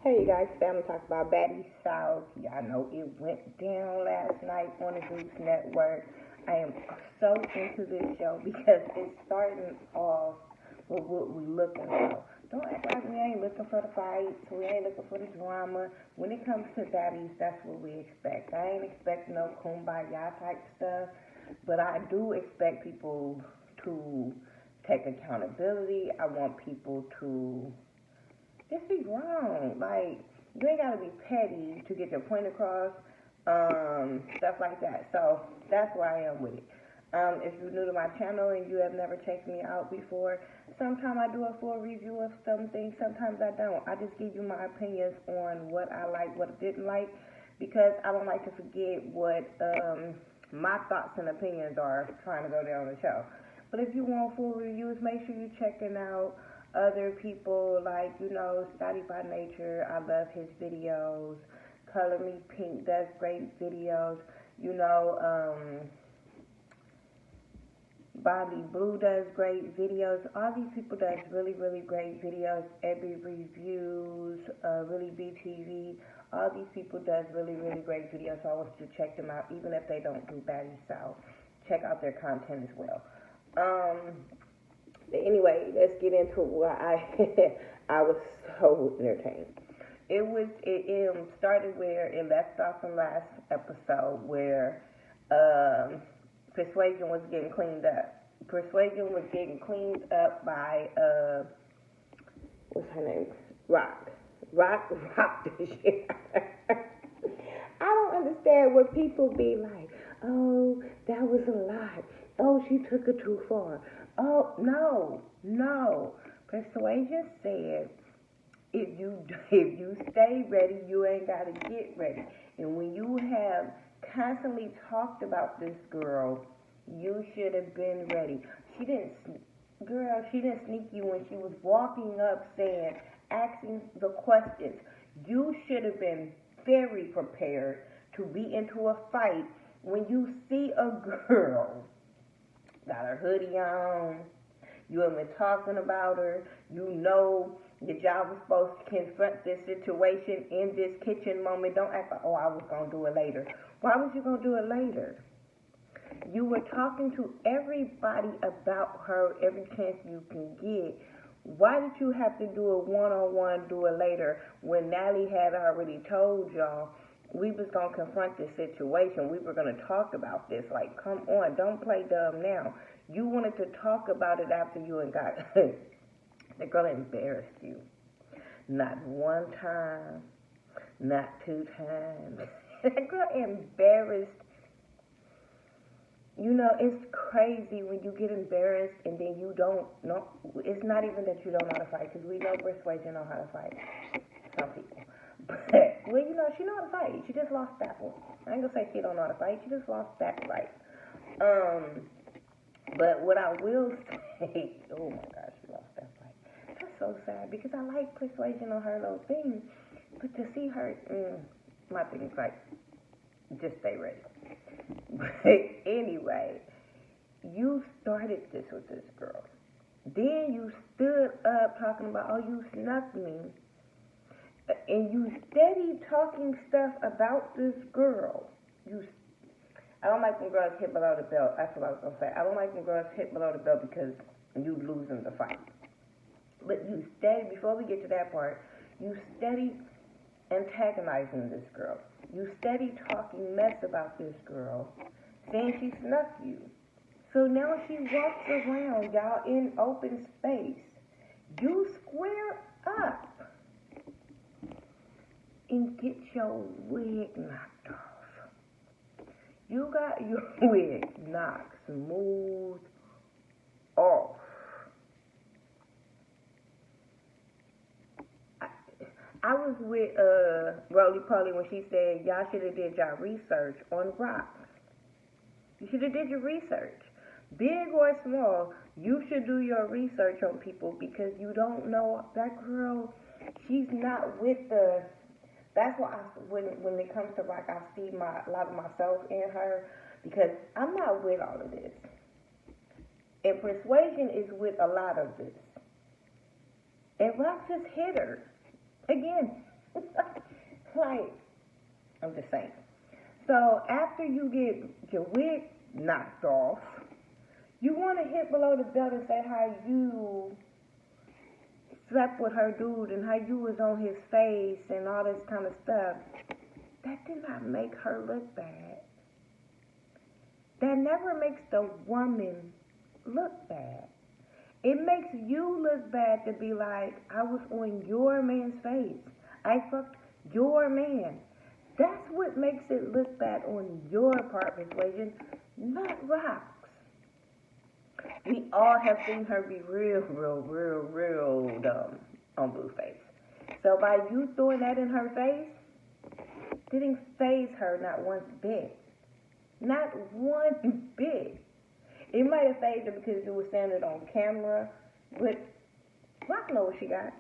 Hey you guys, today I'm gonna talk about Baddies South. Y'all know it went down last night on the Zeus Network. I am so into this show because it's starting off with what we looking for. Don't act like we ain't looking for the fights, we ain't looking for the drama. When it comes to Baddies, that's what we expect. I ain't expecting no kumbaya type stuff, but I do expect people to take accountability. I want people to just be grown. Like, you ain't gotta be petty to get your point across, stuff like that. So that's where I am with it. If you're new to my channel and you have never checked me out before, sometimes I do a full review of something, sometimes I don't. I just give you my opinions on what I like, what I didn't like, because I don't like to forget what my thoughts and opinions are trying to go down the show. But if you want full reviews, make sure you're checking out other people like, Scotty by Nature. I love his videos. Color Me Pink does great videos. Bobby Blue does great videos. All these people does really, really great videos. Every Reviews, Really BTV. All these people does really, really great videos. So I want you to check them out, even if they don't do Baddies South. Check out their content as well. But anyway, let's get into why I was so entertained. It started where it left off from last episode, where Persuasion was getting cleaned up. Persuasion was getting cleaned up by what's her name? Rock the shit. I don't understand what people be like. Oh, that was a lot. Oh, she took it too far. Oh, no. Persuasion said, if you stay ready, you ain't got to get ready. And when you have constantly talked about this girl, you should have been ready. She didn't sneak you when she was walking up asking the questions. You should have been very prepared to be into a fight when you see a girl got her hoodie on, you have been talking about her, you know that y'all was supposed to confront this situation in this kitchen moment. Don't act like, I was going to do it later. Why was you going to do it later? You were talking to everybody about her every chance you can get. Why did you have to do it one-on-one, do it later, when Natalie had already told y'all we was going to confront this situation. We were going to talk about this. Like, come on, don't play dumb now. You wanted to talk about it after you and got the girl embarrassed you. Not one time, not two times. That girl embarrassed. It's crazy when you get embarrassed and then you don't know. It's not even that you don't know how to fight, because we know Persuasion know how to fight. Some people. But, she know how to fight. She just lost that one. I ain't gonna say she don't know how to fight. She just lost that fight. But what I will say, oh my gosh, she lost that fight. That's so sad, because I like Persuasion on her little thing. But to see her, my thing is like, just stay ready. But anyway, you started this with this girl. Then you stood up talking about, you snuck me. And you steady talking stuff about this girl. I don't like when girls hit below the belt. That's what I was going to say. I don't like when girls hit below the belt because you losing the fight. But you steady, before we get to that part, you steady antagonizing this girl. You steady talking mess about this girl, saying she snuck you. So now she walks around, y'all, in open space. You square up and get your wig knocked off. You got your wig knocked smooth off. I was with Roly Poly when she said y'all should have did y'all research on Rock. You should have did your research. Big or small, you should do your research on people, because you don't know that girl. She's not with the. That's why when it comes to Rock, I see a lot of myself in her, because I'm not with all of this. And Persuasion is with a lot of this. And Rock just hit her. Again. saying. So after you get your wig knocked off, you want to hit below the belt and say how you slept with her dude and how you was on his face and all this kind of stuff. That did not make her look bad. That never makes the woman look bad. It makes you look bad to be like, I was on your man's face. I fucked your man. That's what makes it look bad on your part, Persuasion, not Rock's. We all have seen her be real dumb on Blueface. So by you throwing that in her face, didn't faze her not one bit. Not one bit. It might have fazed her because it was standing on camera, but Rock know what she got.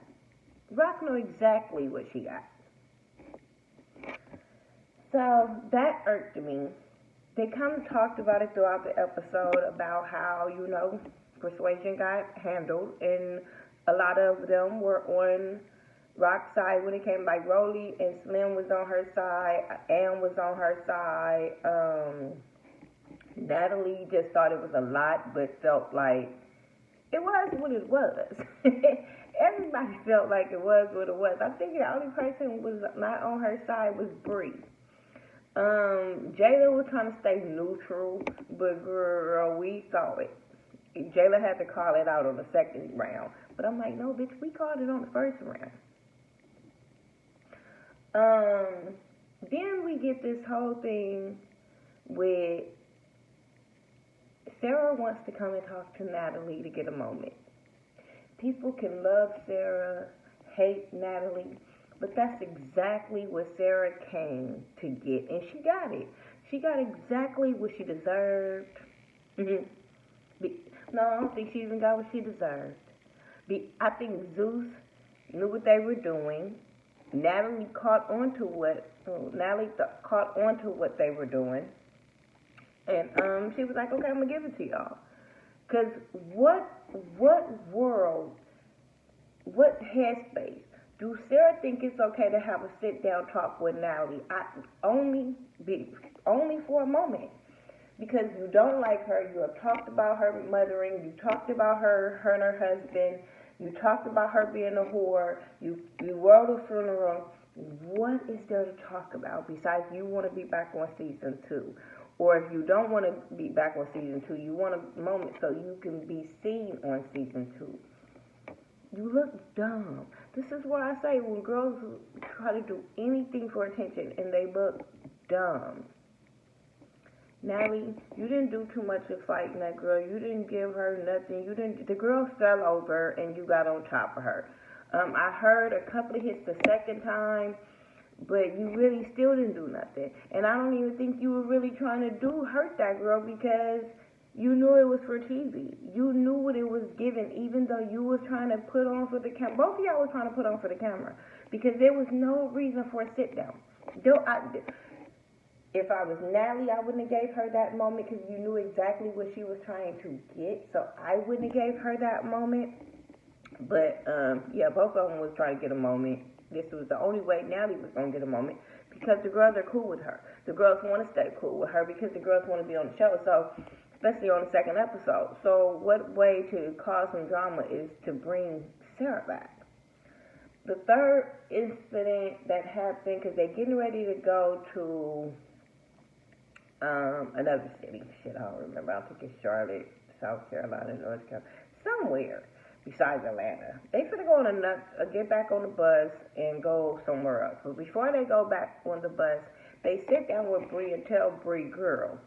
Rock know exactly what she got. So that irked me. They kind of talked about it throughout the episode about how, Persuasion got handled, and a lot of them were on Rock's side when it came, like Rolly and Slim was on her side, Ann was on her side, Natalie just thought it was a lot, but felt like it was what it was. Everybody felt like it was what it was. I think the only person who was not on her side was Bree. Jayla was trying to stay neutral, but girl, we saw it. Jayla had to call it out on the second round. But I'm like, no, bitch, we called it on the first round. Then we get this whole thing with Sarah wants to come and talk to Natalie to get a moment. People can love Sarah, hate Natalie, but that's exactly what Sarah came to get, and she got it. She got exactly what she deserved. No, I don't think she even got what she deserved. I think Zeus knew what they were doing. Natalie caught on to what they were doing. And she was like, okay, I'm going to give it to y'all. Because what world, what headspace do Sarah think it's okay to have a sit-down talk with Natalie? Only for a moment. Because you don't like her, you have talked about her mothering, you talked about her and her husband, you talked about her being a whore, you wrote a funeral. What is there to talk about besides you want to be back on season 2? Or if you don't want to be back on season 2, you want a moment so you can be seen on season 2. You look dumb. This is what I say when girls try to do anything for attention and they look dumb. Natalie, you didn't do too much of fighting that girl. You didn't give her nothing. The girl fell over and you got on top of her. I heard a couple of hits the second time, but you really still didn't do nothing. And I don't even think you were really trying to hurt that girl because you knew it was for TV. You knew what it was giving, even though you was trying to put on for the camera. Both of y'all were trying to put on for the camera because there was no reason for a sit down. If I was Natalie, I wouldn't have gave her that moment because you knew exactly what she was trying to get. So I wouldn't have gave her that moment. But, both of them was trying to get a moment. This was the only way Natalie was going to get a moment because the girls are cool with her. The girls want to stay cool with her because the girls want to be on the show. So, especially on the second episode. So what way to cause some drama is to bring Sarah back. The third incident that happened, because they're getting ready to go to another city. Shit, I don't remember. I think it's Charlotte, South Carolina, North Carolina, somewhere besides Atlanta. They finna go on get back on the bus and go somewhere else. But before they go back on the bus, they sit down with Bree and tell Bree, girl,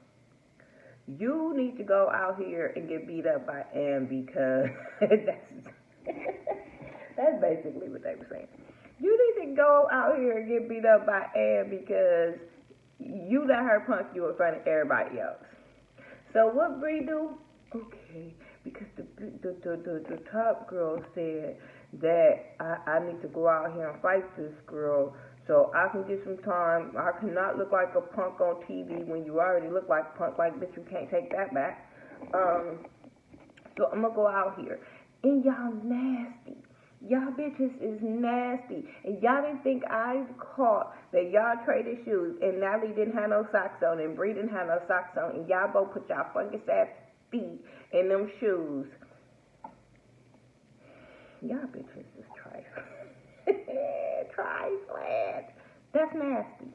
you need to go out here and get beat up by Ann because that's basically what they were saying. You need to go out here and get beat up by Ann because you let her punk you in front of everybody else. So what Bree do? Okay, because the top girl said that I need to go out here and fight this girl so I can get some time. I cannot look like a punk on TV when you already look like a punk. Like, bitch, you can't take that back. So I'm going to go out here. And y'all nasty. Y'all bitches is nasty. And y'all didn't think I caught that y'all traded shoes and Natalie didn't have no socks on and Bree didn't have no socks on and y'all both put y'all fungus ass feet in them shoes. Y'all bitches is trifling. Trifling. That's nasty.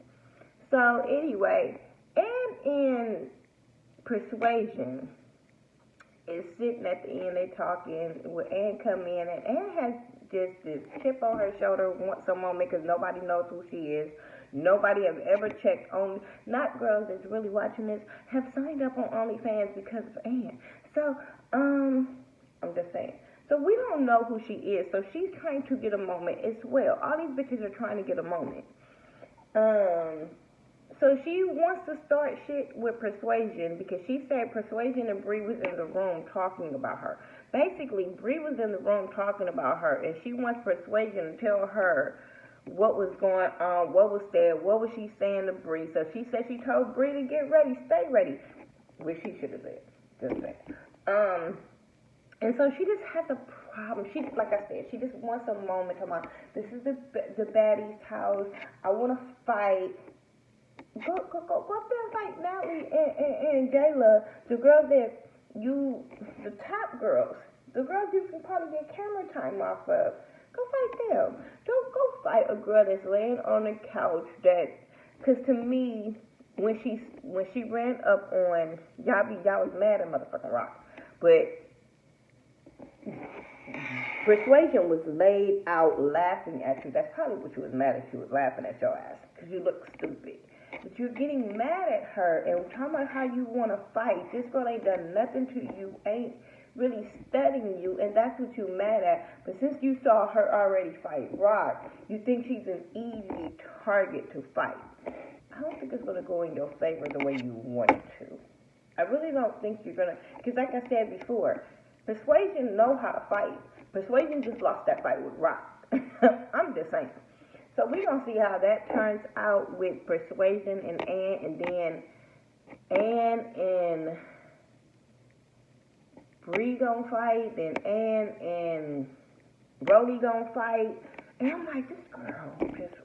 So anyway, and in Persuasion is sitting at the end, they talking, with Ann come in, and Ann has just this chip on her shoulder, wants some moment, because nobody knows who she is. Nobody have ever checked on, not girls that's really watching this, have signed up on OnlyFans because of Ann. So, I'm just saying. So we don't know who she is, so she's trying to get a moment as well. All these bitches are trying to get a moment. So she wants to start shit with Persuasion because she said Persuasion and Bree was in the room talking about her. Basically, Bree was in the room talking about her, and she wants Persuasion to tell her what was going on, what was said, what was she saying to Bree. So she said she told Bree to get ready, stay ready, which she should have said. Just saying. And so she just has a problem. She, like I said, she just wants a moment. Come on, this is the Baddies' house. I want to fight. Go up there and fight Natalie and Gayla, the girls that the top girls, the girls you can probably get camera time off of. Go fight them. Don't go fight a girl that's laying on the couch because to me, when she ran up on, y'all was mad at motherfucking Rock, but Persuasion was laid out laughing at you. That's probably what you was mad at. She was laughing at your ass because you look stupid. But you're getting mad at her and talking about how you want to fight. This girl ain't done nothing to you, ain't really studying you, and that's what you're mad at. But since you saw her already fight Rock, you think she's an easy target to fight. I don't think it's going to go in your favor the way you want it to. I really don't think you're going to, because like I said before, Persuasion know how to fight. Persuasion just lost that fight with Rock. I'm just saying. So we're going to see how that turns out with Persuasion and Ann, and then Ann and Bree going to fight, then Ann and Brody going to fight. And I'm like, this girl just,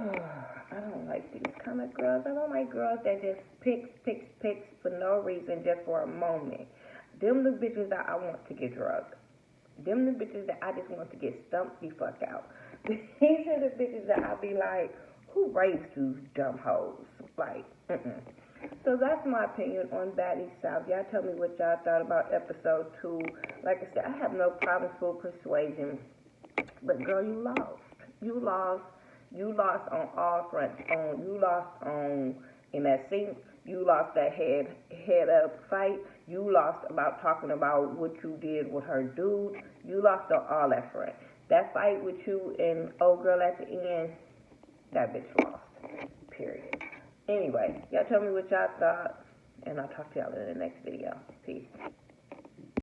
I don't like these kind of girls. I don't like girls that just picks for no reason, just for a moment. Them the bitches that I want to get drugged. Them the bitches that I just want to get stumped the fuck out. These are the bitches that I be like, who raised you dumb hoes? Like, So that's my opinion on Baddies South. Y'all tell me what y'all thought about episode 2. Like I said, I have no problems with Persuasion. But girl, you lost. You lost on all fronts. You lost in that scene. You lost that head up fight. You lost about talking about what you did with her dude. You lost on all that front. That fight with you and old girl at the end, that bitch lost. Period. Anyway, y'all tell me what y'all thought, and I'll talk to y'all in the next video. Peace.